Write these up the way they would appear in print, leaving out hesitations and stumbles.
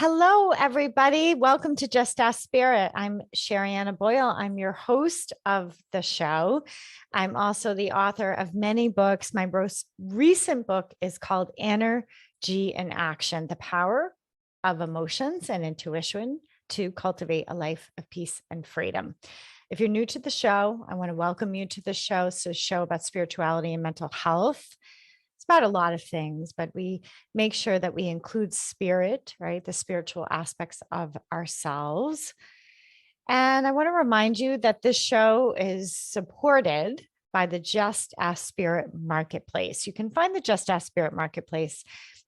Hello, everybody. Welcome to Just Ask Spirit. I'm Sherry Boyle. I'm your host of the show. I'm also the author of many books. My most recent book is called Energy in Action: The Power of Emotions and Intuition to Cultivate a Life of Peace and Freedom. If you're new to the show, I want to welcome you to the show. It's a show about spirituality and mental health. It's about a lot of things, but we make sure that we include spirit, right? The spiritual aspects of ourselves. And I want to remind you that this show is supported by the Just Ask Spirit Marketplace. You can find the Just Ask Spirit Marketplace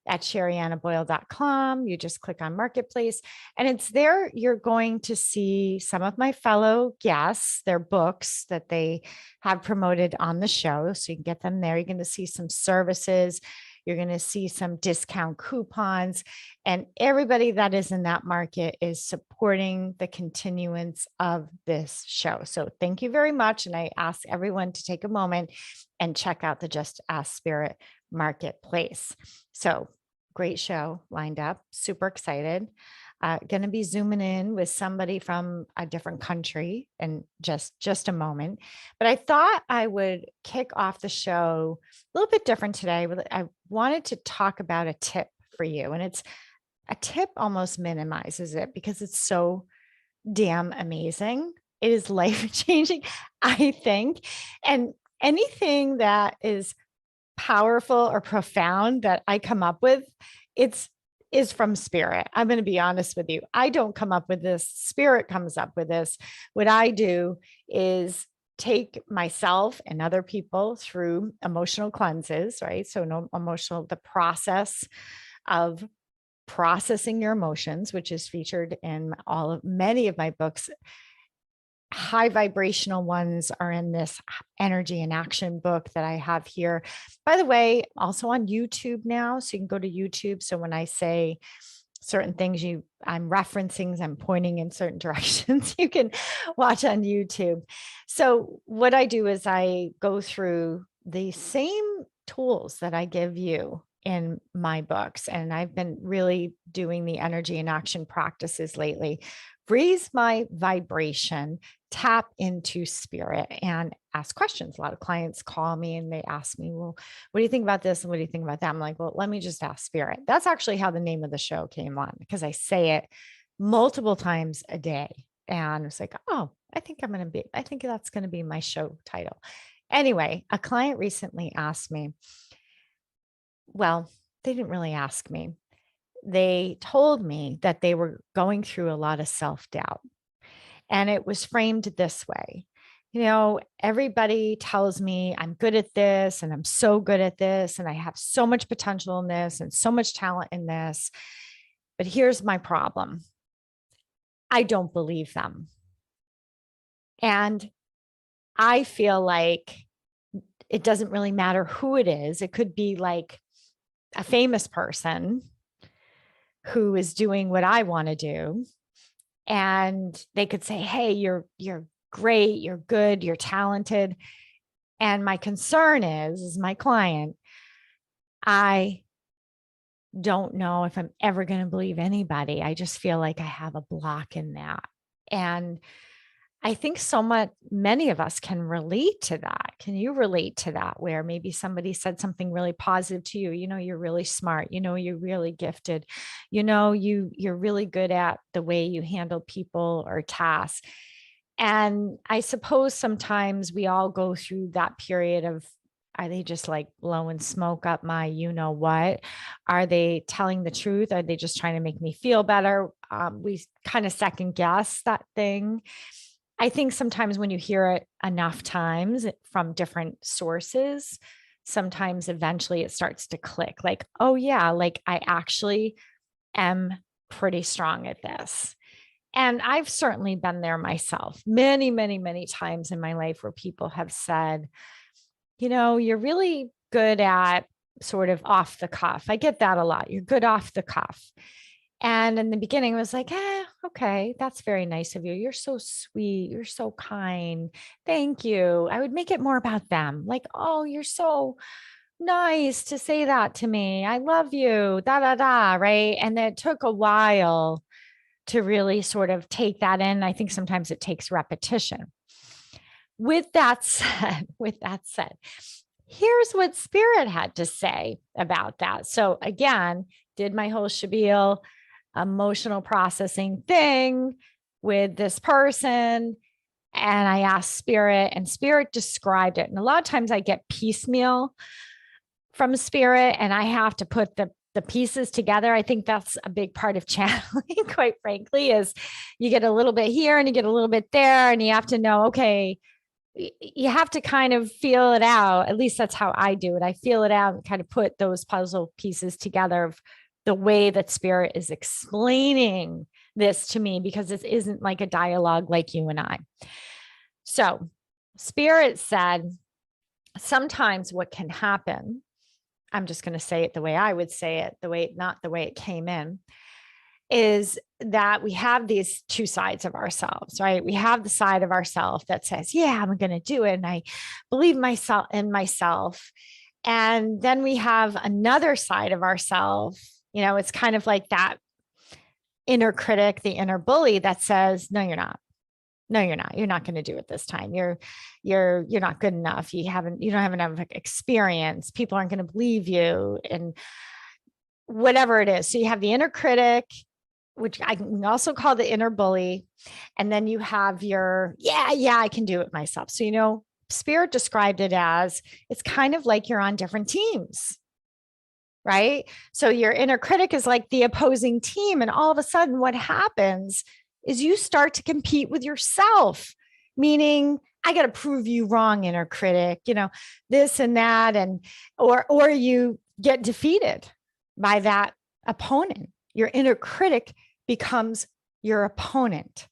at sherryanaboyle.com. You just click on Marketplace, and it's there. You're going to see some of my fellow guests, their books that they have promoted on the show. So you can get them there. You're going to see some services. You're going to see some discount coupons, and everybody that is in that market is supporting the continuance of this show. So thank you very much. And I ask everyone to take a moment and check out the Just Ask Spirit Marketplace. So great show lined up. Super excited. Going to be zooming in with somebody from a different country in just a moment. But I thought I would kick off the show a little bit different today. I wanted to talk about a tip for you. And it's a tip almost minimizes it because it's so damn amazing. It is life changing, I think. And anything that is powerful or profound that I come up with, is from spirit. I'm going to be honest with you. I don't come up with this. Spirit comes up with this. What I do is take myself and other people through emotional cleanses, right? So the process of processing your emotions, which is featured in many of my books. High vibrational ones are in this Energy in Action book that I have here. By the way, also on YouTube now. So you can go to YouTube. So when I say certain things I'm referencing, I'm pointing in certain directions, you can watch on YouTube. So what I do is I go through the same tools that I give you in my books. And I've been really doing the Energy in Action practices lately. Raise my vibration, tap into spirit, and ask questions. A lot of clients call me and they ask me, well, what do you think about this? And what do you think about that? I'm like, well, let me just ask spirit. That's actually how the name of the show came on, because I say it multiple times a day. And it's like, oh, I think that's going to be my show title. Anyway, a client recently asked me, well, they didn't really ask me. They told me that they were going through a lot of self-doubt. And it was framed this way. Everybody tells me I'm good at this and I'm so good at this and I have so much potential in this and so much talent in this. But here's my problem. I don't believe them. And I feel like it doesn't really matter who it is. It could be like a famous person who is doing what I want to do. And they could say, hey, you're great, you're good, you're talented. And my concern is my client, I don't know if I'm ever going to believe anybody. I just feel like I have a block in that. And I think many of us can relate to that. Can you relate to that? Where maybe somebody said something really positive to you, you're really smart, you're really gifted, you're really good at the way you handle people or tasks. And I suppose sometimes we all go through that period of, are they just like blowing smoke up my, what? Are they telling the truth? Are they just trying to make me feel better? We kind of second guess that thing. I think sometimes when you hear it enough times from different sources, sometimes eventually it starts to click like, oh yeah, like I actually am pretty strong at this. And I've certainly been there myself many, many, many times in my life where people have said, you're really good at sort of off the cuff. I get that a lot. You're good off the cuff. And in the beginning, I was like, okay, that's very nice of you. You're so sweet. You're so kind. Thank you. I would make it more about them. Like, oh, you're so nice to say that to me. I love you, da, da, da, right? And it took a while to really sort of take that in. I think sometimes it takes repetition. With that said, here's what Spirit had to say about that. So again, did my whole spiel, emotional processing thing with this person. And I asked Spirit, and Spirit described it. And a lot of times I get piecemeal from Spirit, and I have to put the pieces together. I think that's a big part of channeling, quite frankly, is you get a little bit here and you get a little bit there, and you have to know, okay, you have to kind of feel it out. At least that's how I do it. I feel it out and kind of put those puzzle pieces together of the way that Spirit is explaining this to me, because this isn't like a dialogue like you and I. So Spirit said, sometimes what can happen, I'm just going to say it the way I would say it, not the way it came in, is that we have these two sides of ourselves, right? We have the side of ourselves that says, yeah, I'm going to do it. And I believe myself. And then we have another side of ourselves. It's kind of like that inner critic, the inner bully that says, no, you're not. No, you're not. You're not going to do it this time. You're not good enough. You don't have enough experience. People aren't going to believe you, and whatever it is. So you have the inner critic, which I can also call the inner bully. And then you have your, yeah, I can do it myself. So, Spirit described it as, it's kind of like you're on different teams, right? So your inner critic is like the opposing team. And all of a sudden what happens is you start to compete with yourself, meaning I got to prove you wrong, inner critic, this and that. Or you get defeated by that opponent. Your inner critic becomes your opponent.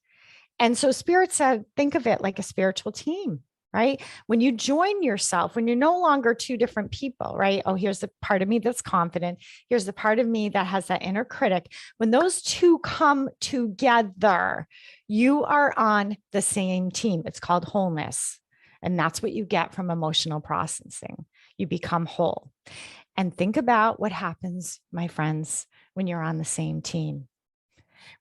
And so Spirit said, think of it like a spiritual team, right? When you join yourself, when you're no longer two different people, right? Oh, here's the part of me that's confident. Here's the part of me that has that inner critic. When those two come together, you are on the same team. It's called wholeness. And that's what you get from emotional processing. You become whole. And think about what happens, my friends, when you're on the same team.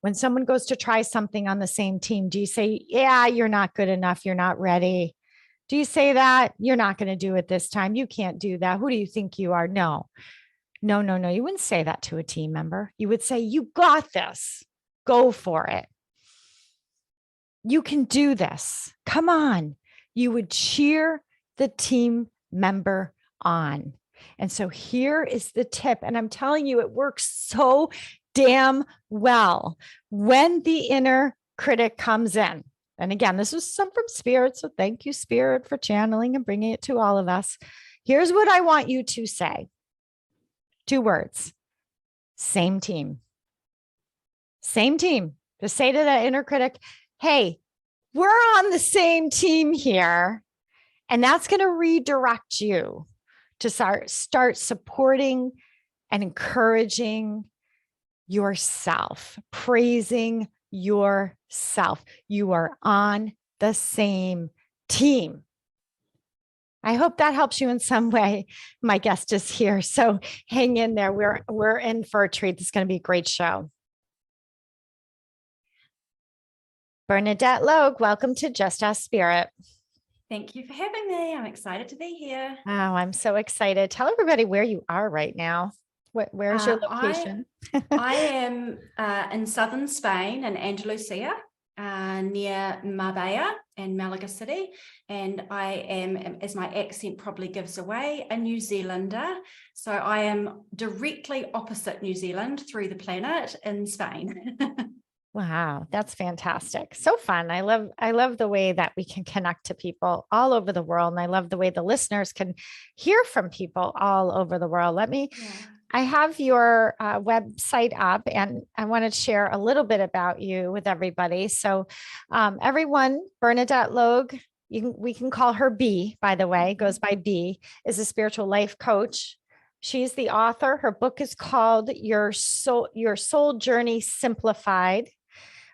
When someone goes to try something on the same team, do you say, yeah, you're not good enough, you're not ready? Do you say that? You're not going to do it this time. You can't do that. Who do you think you are? No. You wouldn't say that to a team member. You would say, you got this. Go for it. You can do this. Come on. You would cheer the team member on. And so here is the tip. And I'm telling you, it works so damn well when the inner critic comes in. And again, this was some from Spirit. So thank you, Spirit, for channeling and bringing it to all of us. Here's what I want you to say. 2 words. Same team. Same team. Just say to that inner critic, hey, we're on the same team here. And that's going to redirect you to start supporting and encouraging yourself, praising yourself. You are on the same team. I hope that helps you in some way. My guest is here, so hang in there. We're in for a treat. This is going to be a great show. Bernadette Logue, welcome to Just Ask Spirit. Thank you for having me. I'm excited to be here. Oh, I'm so excited. Tell everybody where you are right now. Where's your location? I am in southern Spain in Andalusia, near Marbella and Malaga City. And I am, as my accent probably gives away, a New Zealander. So I am directly opposite New Zealand through the planet in Spain. Wow, that's fantastic. So fun. I love the way that we can connect to people all over the world. And I love the way the listeners can hear from people all over the world. I have your website up, and I want to share a little bit about you with everybody. So everyone, Bernadette Logue, we can call her B, by the way, goes by B, is a spiritual life coach. She's the author. Her book is called Your Soul Journey Simplified.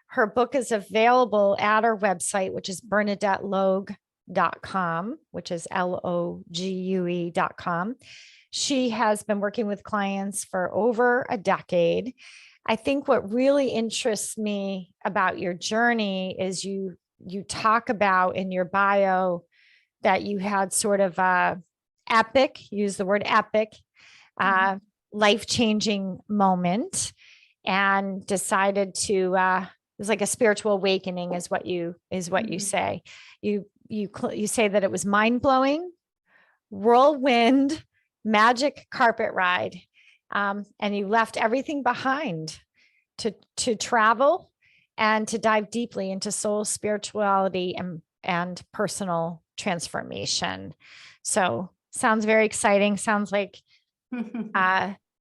Her book is available at our website, which is bernadettelogue.com, which is LOGUE.com. She has been working with clients for over a decade. I think what really interests me about your journey is you talk about in your bio that you had sort of a epic, use the word epic, life-changing moment, and decided to it was like a spiritual awakening is what you say. You say that it was mind-blowing, whirlwind, magic carpet ride. And you left everything behind to travel and to dive deeply into soul spirituality and personal transformation. So sounds very exciting. Sounds like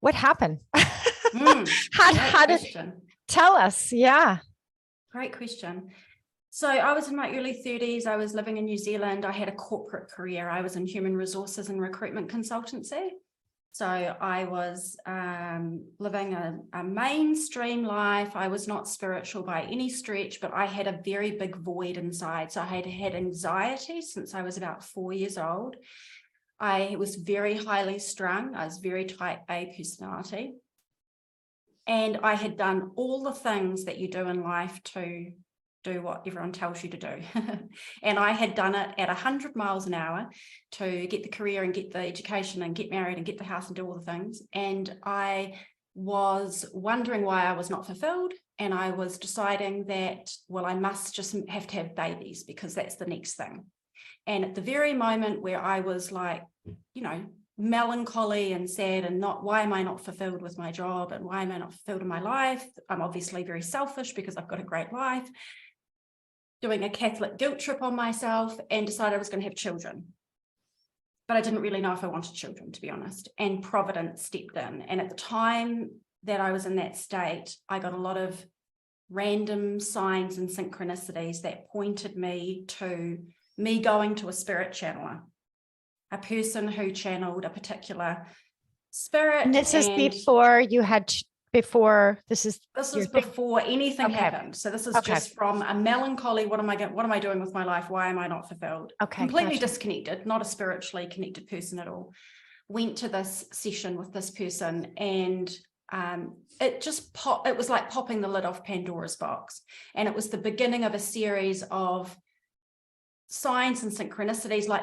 what happened? How did tell us? Yeah. Great question. So I was in my early 30s. I was living in New Zealand. I had a corporate career. I was in human resources and recruitment consultancy. So I was living a mainstream life. I was not spiritual by any stretch, but I had a very big void inside. So I had had anxiety since I was about 4 years old. I was very highly strung. I was very type A personality. And I had done all the things that you do in life to do what everyone tells you to do. And I had done it at 100 miles an hour to get the career and get the education and get married and get the house and do all the things. And I was wondering why I was not fulfilled. And I was deciding that, well, I must just have to have babies because that's the next thing. And at the very moment where I was like, melancholy and sad and why am I not fulfilled with my job and why am I not fulfilled in my life? I'm obviously very selfish because I've got a great life. Doing a Catholic guilt trip on myself and decided I was going to have children. But I didn't really know if I wanted children, to be honest. And Providence stepped in. And at the time that I was in that state, I got a lot of random signs and synchronicities that pointed me to me going to a spirit channeler, a person who channeled a particular spirit. And this is before you had this is before anything happened. So this is just from a melancholy. What am I doing with my life? Why am I not fulfilled? Completely disconnected, not a spiritually connected person at all. Went to this session with this person and it just it was like popping the lid off Pandora's box. And it was the beginning of a series of signs and synchronicities. Like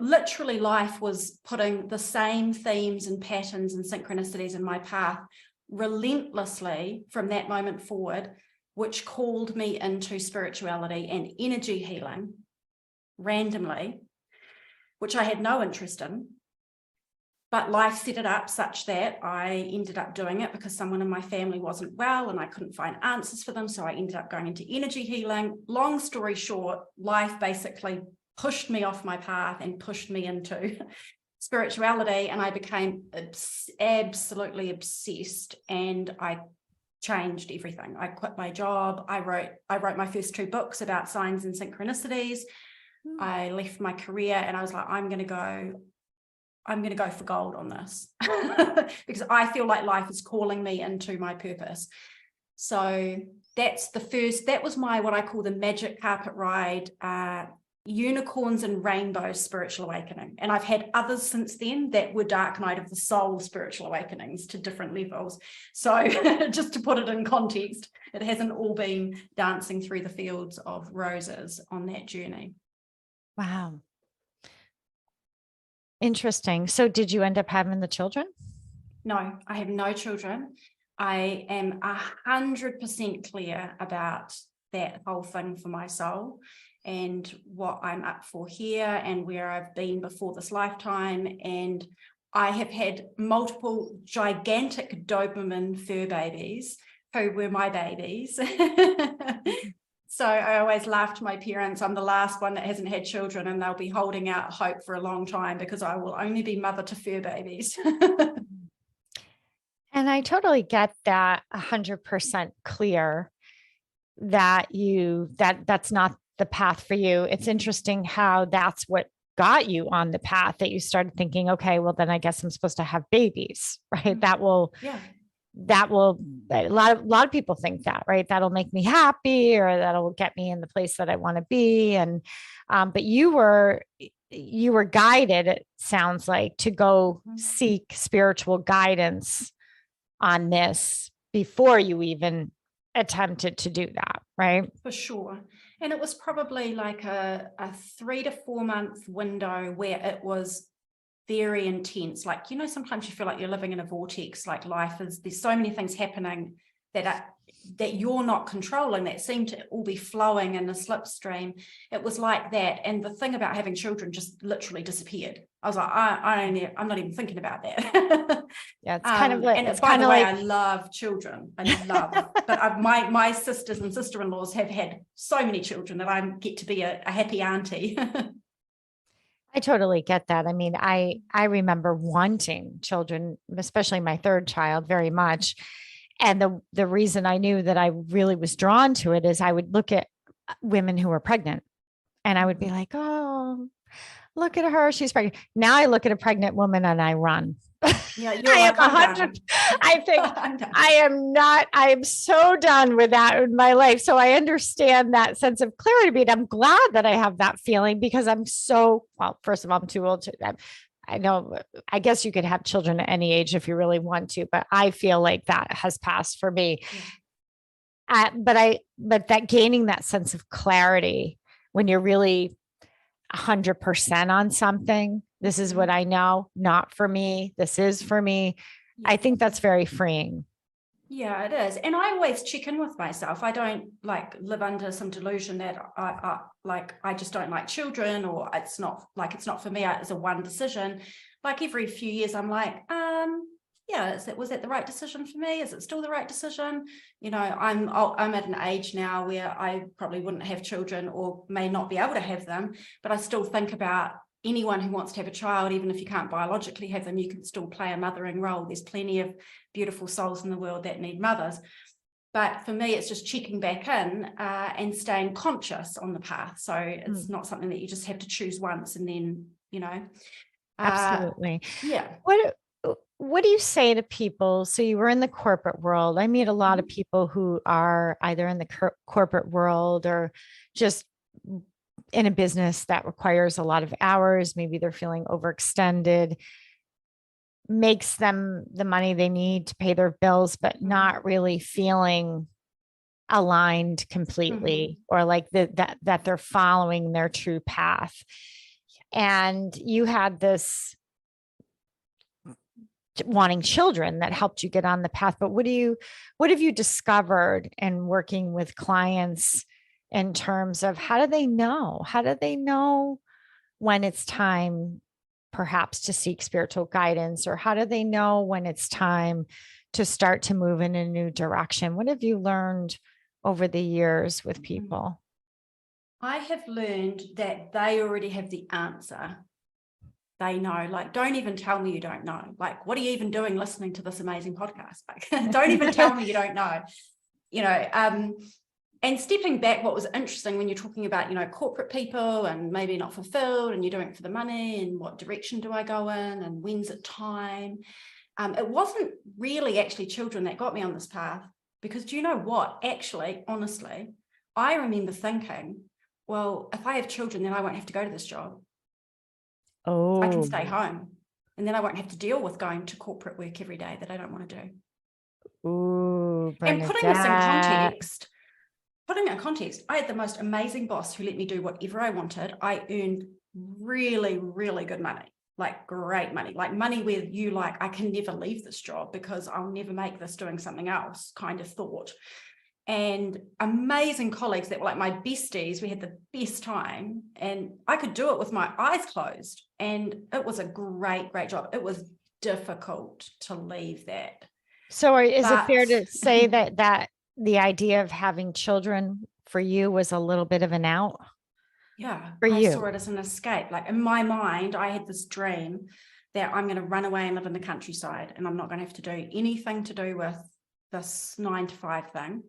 literally life was putting the same themes and patterns and synchronicities in my path relentlessly from that moment forward, which called me into spirituality and energy healing randomly, which I had no interest in. But life set it up such that I ended up doing it because someone in my family wasn't well and I couldn't find answers for them. So I ended up going into energy healing. Long story short, life basically pushed me off my path and pushed me into spirituality, and I became absolutely obsessed, and I changed everything. I quit my job. I wrote my first 2 books about signs and synchronicities. I left my career and I was like, I'm going to go for gold on this because I feel like life is calling me into my purpose. So that was my, what I call the magic carpet ride, unicorns and rainbows spiritual awakening. And I've had others since then that were dark night of the soul spiritual awakenings to different levels. So just to put it in context, it hasn't all been dancing through the fields of roses on that journey. Wow. Interesting. So did you end up having the children? No, I have no children. I am 100% clear about that whole thing for my soul and what I'm up for here and where I've been before this lifetime. And I have had multiple gigantic Doberman fur babies who were my babies. So I always laughed to my parents, I'm the last one that hasn't had children and they'll be holding out hope for a long time because I will only be mother to fur babies. And I totally get that 100% clear that that's not the path for you. It's interesting how that's what got you on the path, that you started thinking, okay, well, then I guess I'm supposed to have babies, right? That will, a lot of people think that, right? That'll make me happy or that'll get me in the place that I want to be. And, but you were you were guided, it sounds like, to go seek spiritual guidance on this before you even attempted to do that, right? For sure. And it was probably like a 3 to 4 month window where it was very intense. Like, sometimes you feel like you're living in a vortex, like there's so many things happening that you're not controlling, that seem to all be flowing in a slipstream. It was like that. And the thing about having children just literally disappeared. I was like, I'm not even thinking about that. Yeah, it's kind of like, and it's by kind the of way, like, I love children. I love, but my sisters and sister-in-laws have had so many children that I get to be a happy auntie. I totally get that. I mean, I remember wanting children, especially my third child, very much. And the reason I knew that I really was drawn to it is I would look at women who were pregnant and I would be like, oh, look at her, she's pregnant. Now I look at a pregnant woman and I run. Yeah, you're I am like, I'm 100. done. I think I'm done. I am so done with that in my life. So I understand that sense of clarity, but I'm glad that I have that feeling because well, first of all, I'm too old to, I know, I guess you could have children at any age if you really want to, but I feel like that has passed for me. Yeah. But that gaining that sense of clarity when you're really 100% on something, this is what I know, not for me, this is for me. Yeah. I think that's very freeing. Yeah, it is. And I always check in with myself. I don't live under some delusion that I just don't like children, or it's not for me. It's a one decision. Like every few years, I'm like, yeah, was that the right decision for me? Is it still the right decision? I'm at an age now where I probably wouldn't have children or may not be able to have them, but I still think about anyone who wants to have a child. Even if you can't biologically have them, you can still play a mothering role. There's plenty of beautiful souls in the world that need mothers. But for me, it's just checking back in and staying conscious on the path. So it's not something that you just have to choose once and then, Absolutely. Yeah. What do you say to people? So you were in the corporate world. I meet a lot of people who are either in the corporate world or just in a business that requires a lot of hours. Maybe they're feeling overextended, makes them the money they need to pay their bills, but not really feeling aligned completely or like that they're following their true path. And you had this wanting children that helped you get on the path. But what have you discovered in working with clients in terms of how do they know when it's time perhaps to seek spiritual guidance, or how do they know when it's time to start to move in a new direction? What have you learned over the years with people? I have learned that they already have the answer. They know, don't even tell me you don't know. What are you even doing listening to this amazing podcast? Don't even tell me you don't know. And stepping back, what was interesting when you're talking about, corporate people and maybe not fulfilled and you're doing it for the money and what direction do I go in and when's it time? It wasn't really actually children that got me on this path, because do you know what? Actually, honestly, I remember thinking, well, if I have children, then I won't have to go to this job. Oh, I can stay home and then I won't have to deal with going to corporate work every day that I don't want to do. Ooh, and putting this in context, I had the most amazing boss who let me do whatever I wanted. I earned really, really good money, great money, money where I can never leave this job because I'll never make this doing something else kind of thought. And amazing colleagues that were my besties. We had the best time and I could do it with my eyes closed. And it was a great, great job. It was difficult to leave that. So is it fair to say that the idea of having children for you was a little bit of an out? Yeah, I saw it as an escape. In my mind, I had this dream that I'm going to run away and live in the countryside and I'm not going to have to do anything to do with this 9 to 5 thing.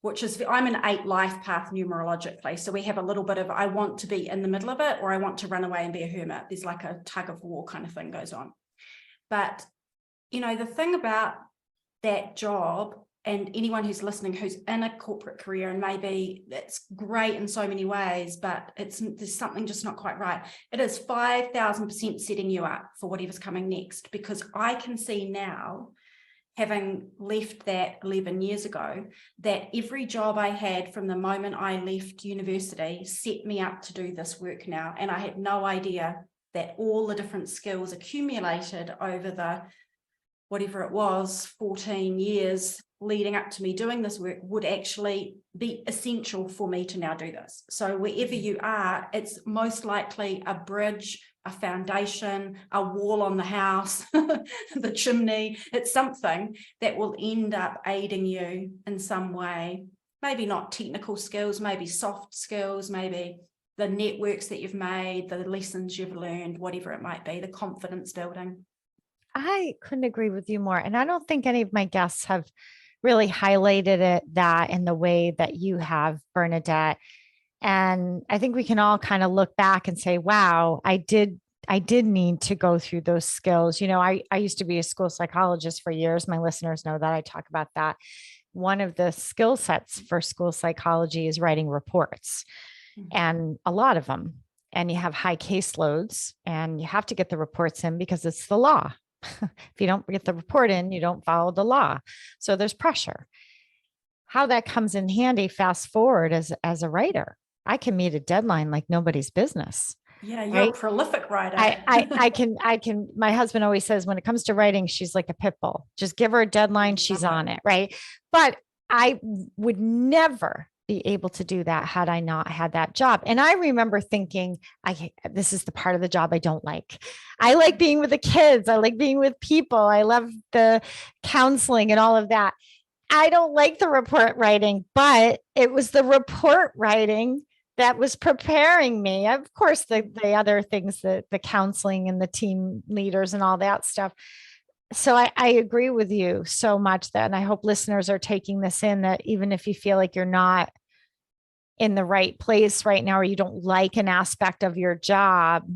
Which is, I'm an 8 life path numerologically. So we have a little bit of, I want to be in the middle of it, or I want to run away and be a hermit. There's a tug of war kind of thing goes on. But, the thing about that job and anyone who's listening who's in a corporate career, and maybe it's great in so many ways, but there's something just not quite right. It is 5,000% setting you up for whatever's coming next, because I can see now, having left that 11 years ago, that every job I had from the moment I left university set me up to do this work now. And I had no idea that all the different skills accumulated over the, whatever it was, 14 years leading up to me doing this work would actually be essential for me to now do this. So wherever you are, it's most likely a bridge, a foundation, a wall on the house, the chimney. It's something that will end up aiding you in some way. Maybe not technical skills, maybe soft skills, maybe the networks that you've made, the lessons you've learned, whatever it might be, the confidence building. I couldn't agree with you more. And I don't think any of my guests have really highlighted that in the way that you have, Bernadette. And I think we can all kind of look back and say, wow, I did need to go through those skills. You know, I used to be a school psychologist for years. My listeners know that I talk about that. One of the skill sets for school psychology is writing reports, and a lot of them. And you have high caseloads, and you have to get the reports in because it's the law. If you don't get the report in, you don't follow the law. So there's pressure. How that comes in handy, fast forward as a writer, I can meet a deadline like nobody's business. Yeah, you're right? a prolific writer. I can, my husband always says when it comes to writing, she's like a pit bull. Just give her a deadline, she's on it. Right. But I would never be able to do that had I not had that job. And I remember thinking, this is the part of the job I don't like. I like being with the kids. I like being with people. I love the counseling and all of that. I don't like the report writing, but it was the report writing that was preparing me. Of course, the other things, the counseling and the team leaders and all that stuff. So I agree with you so much that, and I hope listeners are taking this in, that even if you feel like you're not in the right place right now, or you don't like an aspect of your job,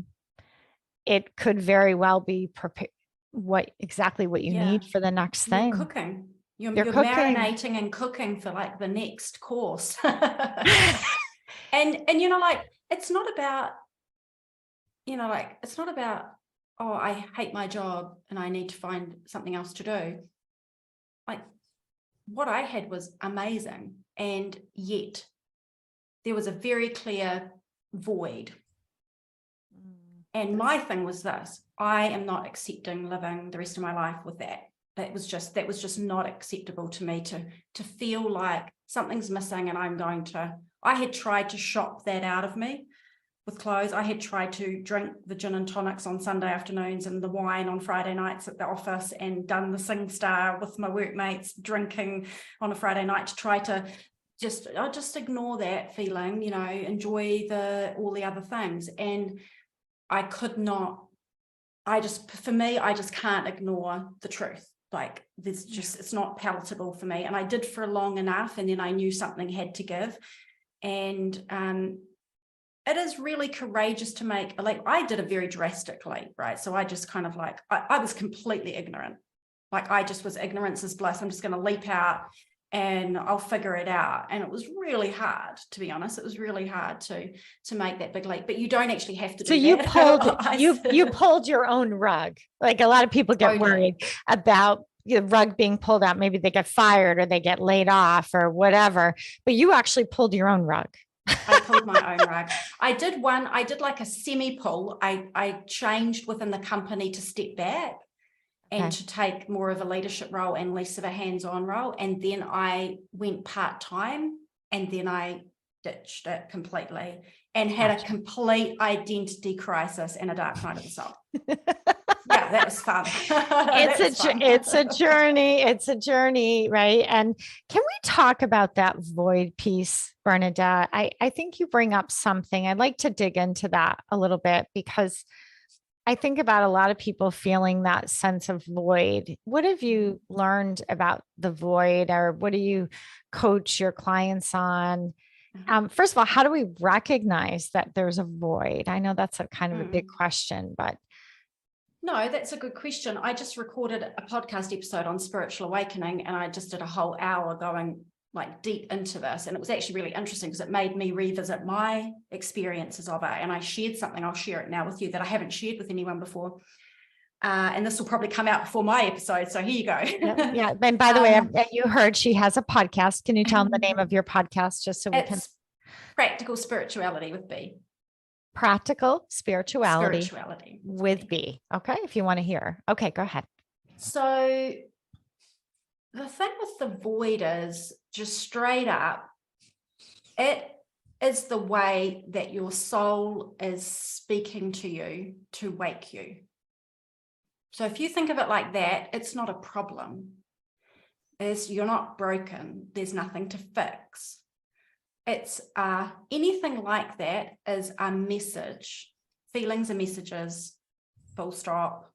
it could very well be exactly what you need for the next thing. You're cooking. You're cooking. marinating and cooking for like the next course. And you know, like, it's not about, oh, I hate my job and I need to find something else to do. Like, what I had was amazing, and yet there was a very clear void. And my thing was this: I am not accepting living the rest of my life with that. That was just not acceptable to me, to feel like something's missing, and I had tried to shop that out of me with clothes. I had tried to drink the gin and tonics on Sunday afternoons and the wine on Friday nights at the office, and done the SingStar with my workmates, drinking on a Friday night to try to just ignore that feeling, enjoy all the other things. And I could not, I just can't ignore the truth. Like, it's not palatable for me. And I did for long enough, and then I knew something had to give. And it is really courageous to make, like, I did a very drastic leap, right? So I just kind of like, I was completely ignorant. Like, I just was, ignorance is bliss. I'm just going to leap out and I'll figure it out. And it was really hard, to be honest. It was really hard to make that big leap, but you don't actually have to do that. You pulled your own rug. Like, a lot of people get worried about the rug being pulled out. Maybe they get fired or they get laid off or whatever, but you actually pulled your own rug. I pulled my own rug. I did like a semi pull. I changed within the company to step back and to take more of a leadership role and less of a hands-on role. And then I went part-time, and then I ditched it completely and had a complete identity crisis and a dark night of the soul. Yeah, that was fun. It's a journey, right? And can we talk about that void piece, Bernadette? I think you bring up something. I'd like to dig into that a little bit, because I think about a lot of people feeling that sense of void. What have you learned about the void, or what do you coach your clients on? First of all, how do we recognize that there's a void? I know that's a kind of a big question, but No, that's a good question. I just recorded a podcast episode on spiritual awakening, and I just did a whole hour going like deep into this. And it was actually really interesting because it made me revisit my experiences of it. And I shared something, I'll share it now with you, that I haven't shared with anyone before. And this will probably come out before my episode. So here you go. Yeah. And by the way, you heard she has a podcast. Can you tell them the name of your podcast just so we can? Practical Spirituality with B. Practical Spirituality with B. Okay. If you want to hear. Okay, go ahead. So the thing with the void is just straight up, it is the way that your soul is speaking to you to wake you. So if you think of it like that, it's not a problem. You're not broken. There's nothing to fix. It's anything like that is a message. Feelings are messages, full stop.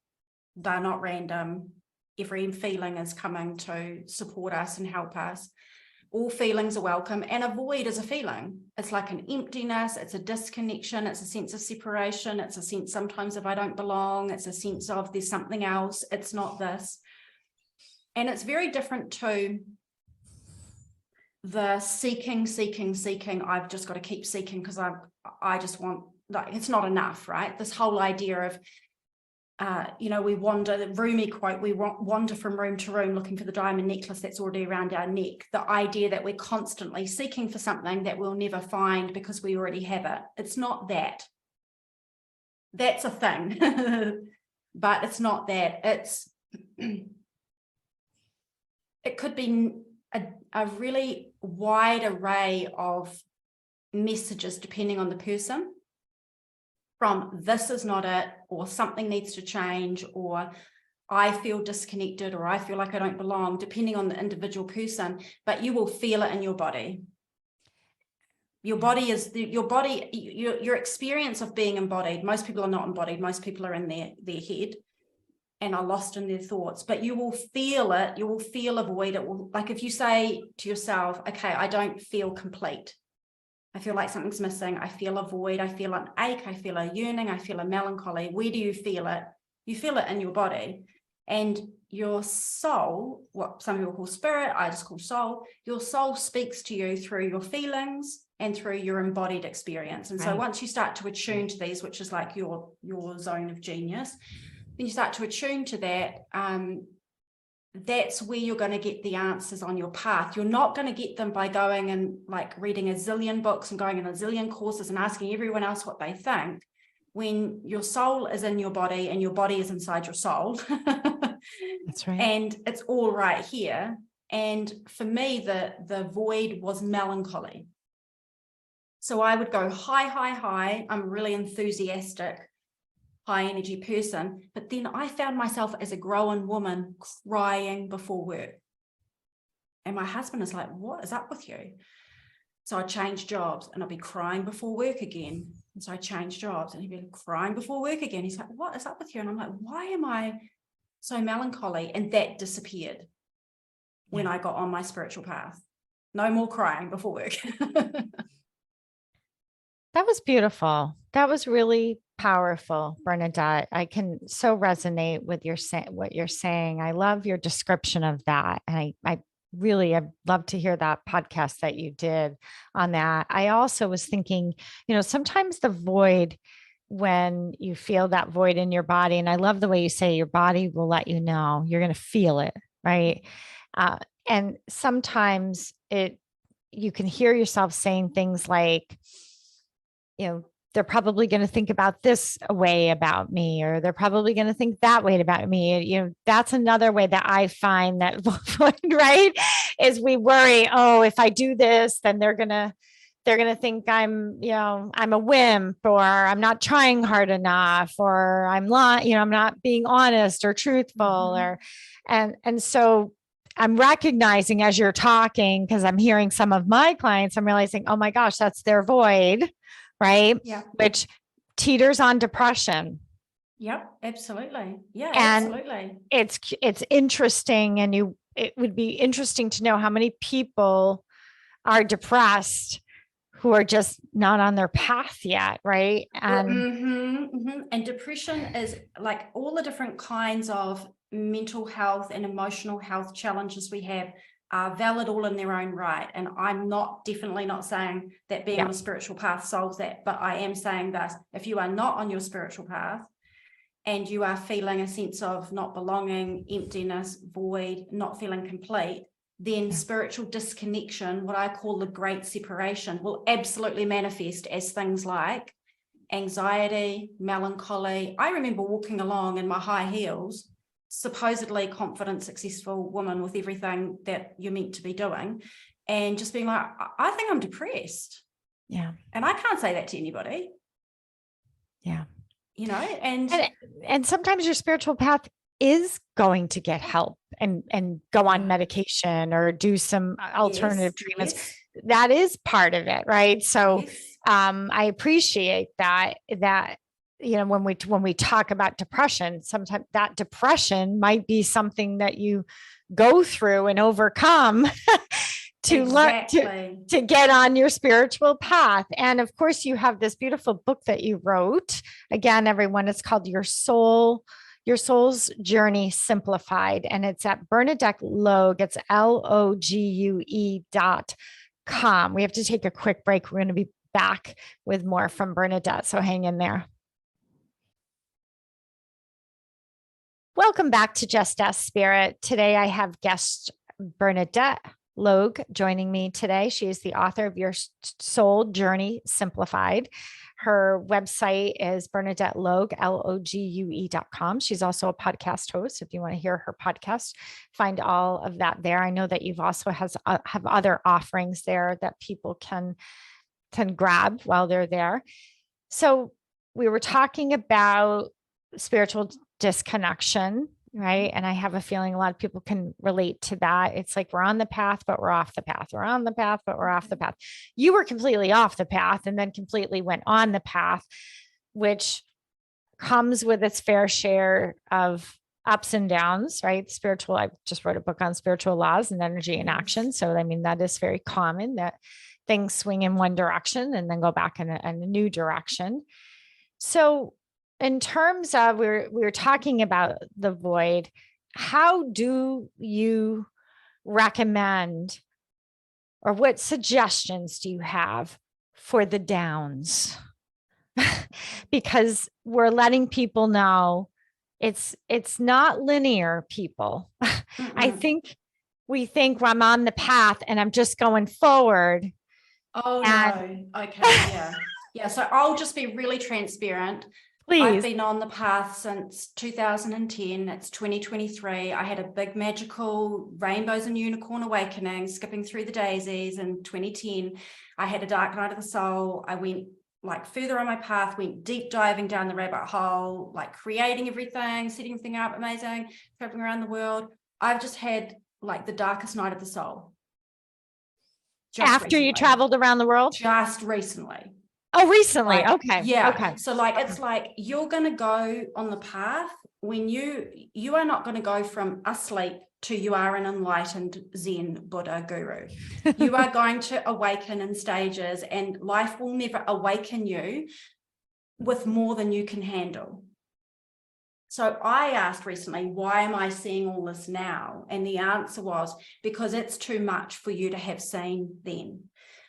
They're not random. Every feeling is coming to support us and help us. All feelings are welcome, and a void is a feeling. It's like an emptiness, it's a disconnection, it's a sense of separation, it's a sense sometimes of I don't belong, it's a sense of there's something else, it's not this. And it's very different to the seeking, I've just got to keep seeking because I just want, like, it's not enough, right? This whole idea of we wander, the Rumi quote, we wander from room to room looking for the diamond necklace that's already around our neck. The idea that we're constantly seeking for something that we'll never find because we already have it. It's not that. That's a thing, but it's not that. It could be a really wide array of messages depending on the person. From this is not it, or something needs to change, or I feel disconnected, or I feel like I don't belong, depending on the individual person, but you will feel it in your body. Your body is your experience of being embodied. Most people are not embodied. Most people are in their head and are lost in their thoughts, but you will feel it. You will feel a void. It will, like if you say to yourself, okay, I don't feel complete. I feel like something's missing. I feel a void. I feel an ache. I feel a yearning. I feel a melancholy. Where do you feel it? You feel it in your body. And your soul, what some people call spirit, I just call soul, your soul speaks to you through your feelings and through your embodied experience. And so once you start to attune to these, which is like your zone of genius, then you start to attune to that, that's where you're going to get the answers on your path. You're not going to get them by going and like reading a zillion books and going in a zillion courses and asking everyone else what they think. When your soul is in your body and your body is inside your soul. That's right. And it's all right here. And for me, the void was melancholy. So I would go high. I'm a really enthusiastic, high energy person, but then I found myself as a grown woman crying before work. And my husband is like, what is up with you? So I changed jobs and I'd be crying before work again. And so I changed jobs and he'd be crying before work again. He's like, what is up with you? And I'm like, why am I so melancholy? And that disappeared when I got on my spiritual path. No more crying before work. That was beautiful. That was really powerful, Bernadette. I can so resonate with what you're saying. I love your description of that. And I'd love to hear that podcast that you did on that. I also was thinking, sometimes the void, when you feel that void in your body, and I love the way you say your body will let you know, you're going to feel it, right? And sometimes you can hear yourself saying things like, they're probably going to think about this way about me, or they're probably going to think that way about me. That's another way that I find that, right, is we worry, oh, if I do this, then they're going to think I'm a wimp, or I'm not trying hard enough, or I'm not being honest or truthful, and so I'm recognizing as you're talking, because I'm hearing some of my clients, I'm realizing, oh my gosh, that's their void. Right. Yeah. Which teeters on depression. Yep. Absolutely. Yeah. And absolutely. It's interesting. And it would be interesting to know how many people are depressed who are just not on their path yet, right? And depression is like all the different kinds of mental health and emotional health challenges we have are valid all in their own right. And I'm definitely not saying that being on a spiritual path solves that, but I am saying that if you are not on your spiritual path and you are feeling a sense of not belonging, emptiness, void, not feeling complete, then spiritual disconnection, what I call the great separation, will absolutely manifest as things like anxiety, melancholy. I remember walking along in my high heels, supposedly confident, successful woman with everything that you're meant to be doing, and just being like, I think I'm depressed. Yeah. And I can't say that to anybody. Yeah. You know, and sometimes your spiritual path is going to get help and go on medication or do some alternative treatments. Yes. That is part of it, right? So I appreciate that, you know, when we talk about depression, sometimes that depression might be something that you go through and overcome to learn to get on your spiritual path. And of course, you have this beautiful book that you wrote. Again, everyone, it's called Your Soul's Journey Simplified. And it's at Bernadette Logue. It's LOGUE.com. We have to take a quick break. We're going to be back with more from Bernadette. So hang in there. Welcome back to Just Ask Spirit. Today I have guest Bernadette Logue joining me today. She is the author of Your Soul Journey Simplified. Her website is Bernadette Logue, LOGUE.com. She's also a podcast host. If you want to hear her podcast, find all of that there. I know that you've also have other offerings there that people can grab while they're there. So we were talking about spiritual disconnection, right? And I have a feeling a lot of people can relate to that. It's like we're on the path, but we're off the path. We're on the path, but we're off the path. You were completely off the path and then completely went on the path, which comes with its fair share of ups and downs, right? I just wrote a book on spiritual laws and energy in action. So, I mean, that is very common that things swing in one direction and then go back in a new direction. So in terms of, we were talking about the void, how do you recommend, or what suggestions do you have for the downs? Because we're letting people know it's not linear, people. I think we think, well, I'm on the path and I'm just going forward. Oh, no. Okay. Yeah. So I'll just be really transparent. Please. I've been on the path since 2010. It's 2023. I had a big magical rainbows and unicorn awakening, skipping through the daisies in 2010. I had a dark night of the soul. I went like further on my path, went deep diving down the rabbit hole, like creating everything, setting everything up, amazing, traveling around the world. I've just had like the darkest night of the soul. After you traveled around the world? Just recently. Oh, recently. Like, okay. Yeah. Okay. So like, it's like, you're going to go on the path when you are not going to go from asleep to you are an enlightened Zen Buddha guru. You are going to awaken in stages, and life will never awaken you with more than you can handle. So I asked recently, why am I seeing all this now? And the answer was, because it's too much for you to have seen then.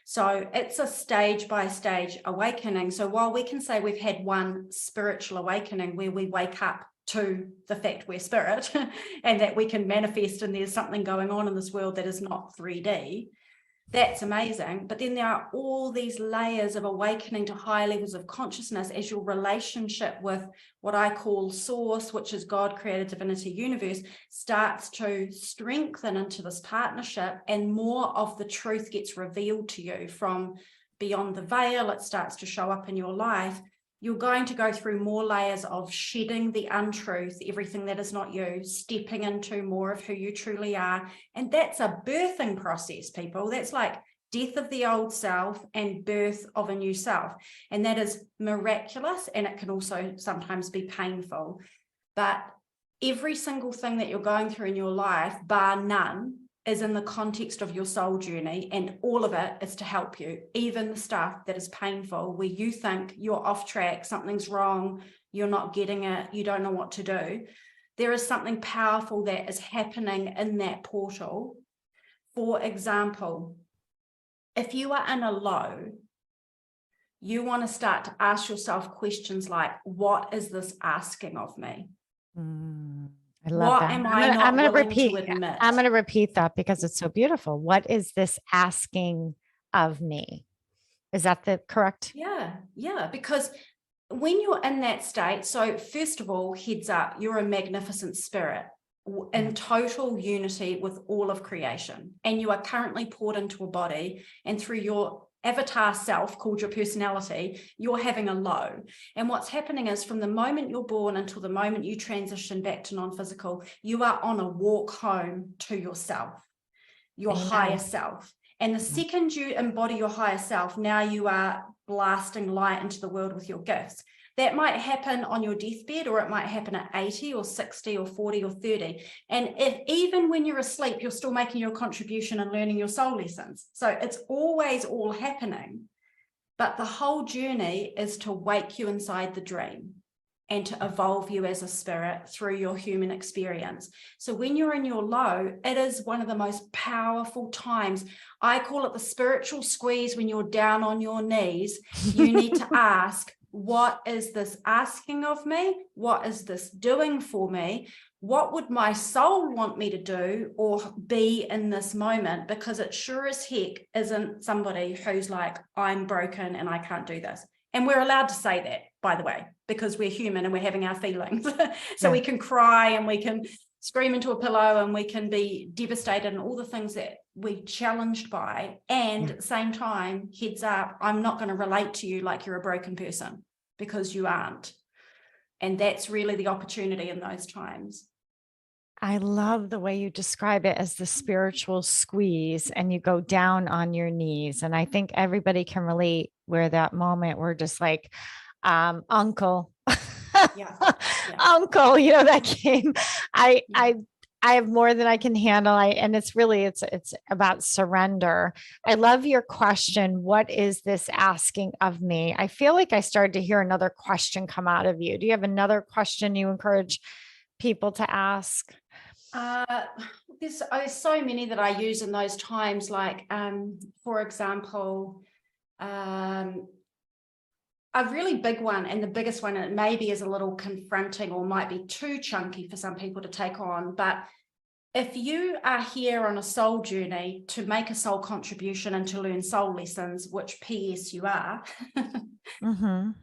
So it's a stage by stage awakening. So while we can say we've had one spiritual awakening where we wake up to the fact we're spirit and that we can manifest and there's something going on in this world that is not 3D, that's amazing. But then there are all these layers of awakening to higher levels of consciousness as your relationship with what I call source, which is God, creator, divinity, universe, starts to strengthen into this partnership, and more of the truth gets revealed to you from beyond the veil. It starts to show up in your life. You're going to go through more layers of shedding the untruth, everything that is not you, stepping into more of who you truly are. And that's a birthing process, people. That's like death of the old self and birth of a new self. And that is miraculous. And it can also sometimes be painful. But every single thing that you're going through in your life, bar none, is in the context of your soul journey, and all of it is to help you, even the stuff that is painful, where you think you're off track, something's wrong, you're not getting it, you don't know what to do. There is something powerful that is happening in that portal. For example, if you are in a low, you want to start to ask yourself questions like, what is this asking of me? I love that. Am I not willing to admit? I'm going to repeat that because it's so beautiful. What is this asking of me? Is that the correct? Yeah, because when you're in that state, so first of all, heads up, you're a magnificent spirit in total unity with all of creation, and you are currently poured into a body, and through your avatar self, called your personality, you're having a low. And what's happening is, from the moment you're born until the moment you transition back to non-physical, you are on a walk home to yourself, your higher self. And the second you embody your higher self, now you are blasting light into the world with your gifts. That might happen on your deathbed, or it might happen at 80 or 60 or 40 or 30. And if even when you're asleep, you're still making your contribution and learning your soul lessons. So it's always all happening. But the whole journey is to wake you inside the dream and to evolve you as a spirit through your human experience. So when you're in your low, it is one of the most powerful times. I call it the spiritual squeeze. When you're down on your knees, you need to ask, what is this asking of me? What is this doing for me? What would my soul want me to do or be in this moment? Because it sure as heck isn't somebody who's like, I'm broken and I can't do this. And we're allowed to say that, by the way, because we're human and we're having our feelings. So we can cry and we can scream into a pillow and we can be devastated and all the things that we're challenged by. And at the same time, heads up, I'm not going to relate to you like you're a broken person, because you aren't. And that's really the opportunity in those times. I love the way you describe it as the spiritual squeeze, and you go down on your knees. And I think everybody can relate where that moment we're just like, uncle, uncle, that game. I have more than I can handle. And it's about surrender. I love your question. What is this asking of me? I feel like I started to hear another question come out of you. Do you have another question you encourage people to ask? There's so many that I use in those times. Like, for example, a really big one, and the biggest one, and it maybe is a little confronting or might be too chunky for some people to take on, but if you are here on a soul journey to make a soul contribution and to learn soul lessons, which PS you are,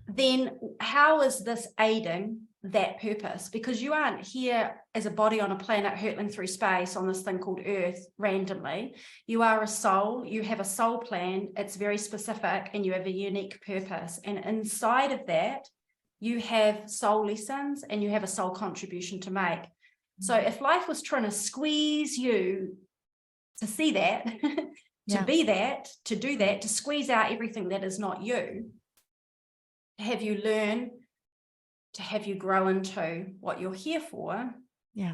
then how is this aiding that purpose? Because you aren't here as a body on a planet hurtling through space on this thing called Earth randomly. You are a soul, you have a soul plan, it's very specific, and you have a unique purpose. And inside of that, you have soul lessons and you have a soul contribution to make. So if life was trying to squeeze you to see that, to be that, to do that, to squeeze out everything that is not you, to have you learn, to have you grow into what you're here for,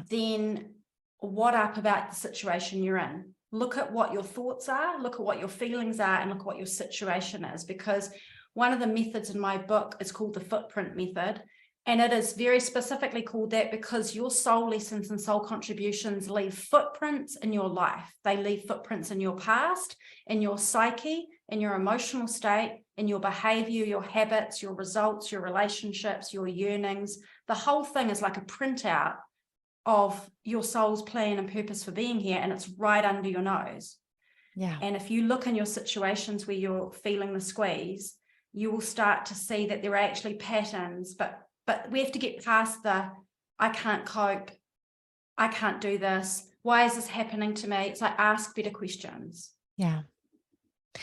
then what up about the situation you're in? Look at what your thoughts are, look at what your feelings are, and look at what your situation is. Because one of the methods in my book is called the footprint method. And it is very specifically called that because your soul lessons and soul contributions leave footprints in your life. They leave footprints in your past, in your psyche, in your emotional state, in your behavior, your habits, your results, your relationships, your yearnings. The whole thing is like a printout of your soul's plan and purpose for being here, and it's right under your nose. And if you look in your situations where you're feeling the squeeze, you will start to see that there are actually patterns, but we have to get past the, I can't cope, I can't do this, why is this happening to me? It's like, ask better questions.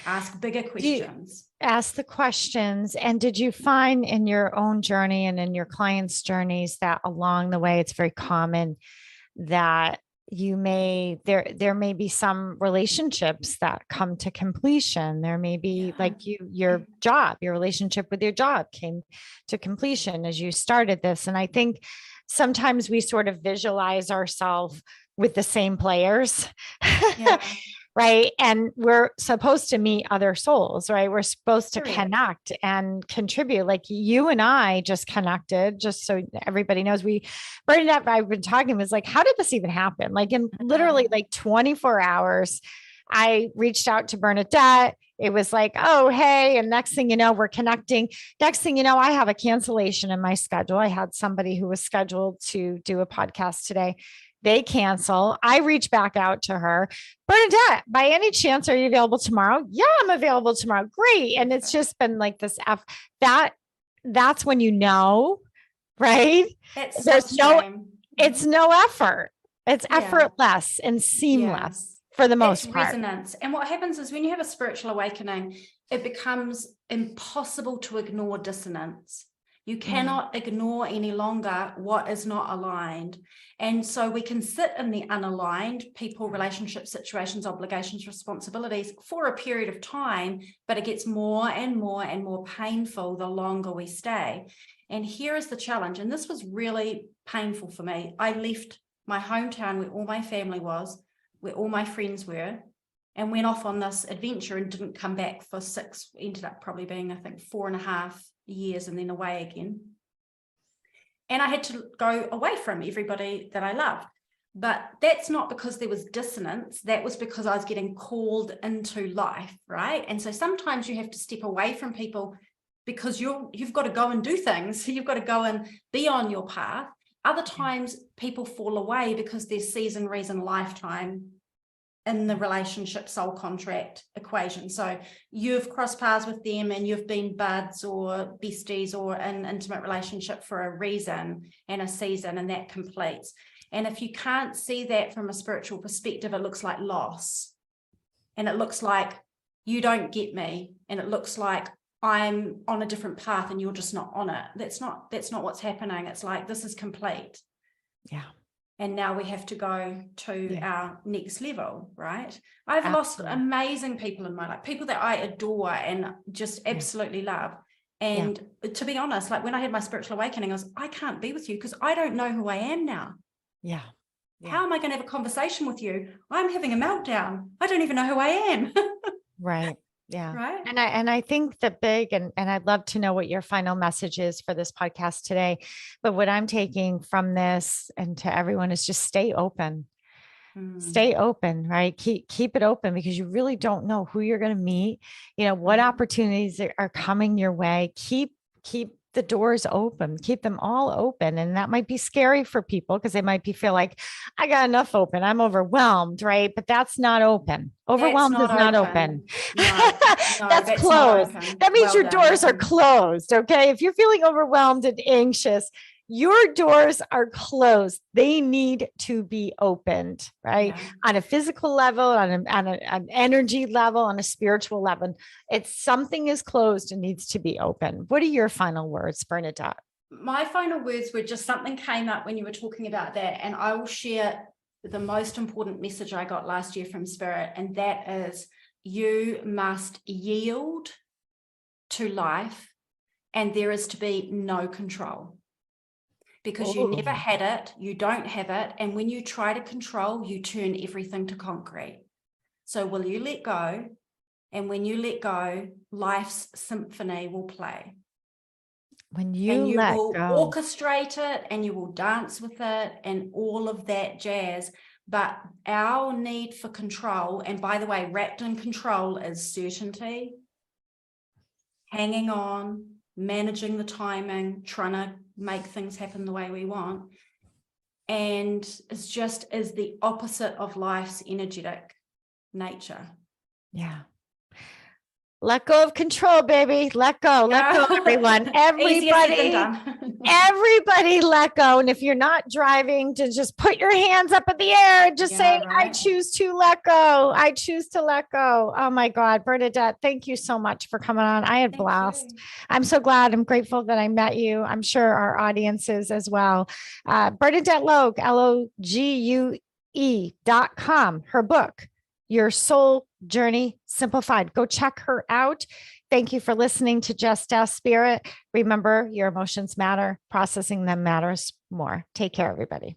Ask bigger questions. Ask the questions. And did you find in your own journey and in your clients' journeys that along the way, it's very common that there may be some relationships that come to completion. There may be like your relationship with your job came to completion as you started this. And I think sometimes we sort of visualize ourselves with the same players. Yeah. Right. And we're supposed to meet other souls, right? We're supposed to Correct. connect and contribute. Like you and I just connected, just so everybody knows. Bernadette, I've been talking, was like, how did this even happen? Like in literally like 24 hours, I reached out to Bernadette. It was like, oh, hey. And next thing you know, we're connecting. Next thing you know, I have a cancellation in my schedule. I had somebody who was scheduled to do a podcast today. They cancel. I reach back out to her. Bernadette, by any chance, are you available tomorrow? Yeah, I'm available tomorrow. Great. And it's just been like this that's when you know, right? There's it's no effort. It's effortless and seamless for the most part. Resonance. And what happens is when you have a spiritual awakening, it becomes impossible to ignore dissonance. You cannot ignore any longer what is not aligned. And so we can sit in the unaligned people, relationships, situations, obligations, responsibilities for a period of time, but it gets more and more and more painful the longer we stay. And here is the challenge. And this was really painful for me. I left my hometown where all my family was, where all my friends were, and went off on this adventure and didn't come back for ended up probably being, I think, 4.5 years and then away again. And I had to go away from everybody that I loved. But that's not because there was dissonance. That was because I was getting called into life, right? And so sometimes you have to step away from people because you've got to go and do things. You've got to go and be on your path. Other times people fall away because there's season, reason, lifetime in the relationship soul contract equation. So you've crossed paths with them and you've been buds or besties or an intimate relationship for a reason and a season, and that completes. And if you can't see that from a spiritual perspective, it looks like loss, and it looks like you don't get me, and it looks like I'm on a different path and you're just not on it. That's not what's happening. It's like, this is complete. Yeah. And now we have to go to our next level, right? I've lost amazing people in my life, people that I adore and just absolutely love. And to be honest, like when I had my spiritual awakening, I can't be with you because I don't know who I am now. Yeah. How am I going to have a conversation with you? I'm having a meltdown. I don't even know who I am. Right. Yeah. Right. And I think the big, and I'd love to know what your final message is for this podcast today, but what I'm taking from this and to everyone is just stay open. Stay open, right? Keep it open, because you really don't know who you're going to meet, what opportunities are coming your way. Keep the doors open, keep them all open. And that might be scary for people because they might feel like, I got enough open, I'm overwhelmed, right? But that's not open. Overwhelmed is not open. No, that's closed. That means your doors are closed. Okay. If you're feeling overwhelmed and anxious, your doors are closed. They need to be opened, right? Yeah. On a physical level, on an energy level, on a spiritual level. It's something is closed and needs to be open. What are your final words, Bernadette? My final words were just something came up when you were talking about that. And I will share the most important message I got last year from Spirit. And that is, you must yield to life and there is to be no control. Because you never had it, you don't have it. And when you try to control, you turn everything to concrete. So will you let go? And when you let go, life's symphony will play. When you will orchestrate it and you will dance with it and all of that jazz. But our need for control, and by the way, wrapped in control is certainty, hanging on, managing the timing, trying to make things happen the way we want. And it's just is the opposite of life's energetic nature. Yeah. Let go of control, baby. Let go. Let go, everyone. Everybody let go. And if you're not driving, to just put your hands up in the air and just say, right. I choose to let go. I choose to let go. Oh my God, Bernadette, thank you so much for coming on. I had a blast. I'm so glad. I'm grateful that I met you. I'm sure our audience is as well. Bernadette Logue, LOGUE.com, her book, Your Soul Journey Simplified. Go check her out. Thank you for listening to Just Ask Spirit. Remember, your emotions matter. Processing them matters more. Take care, everybody.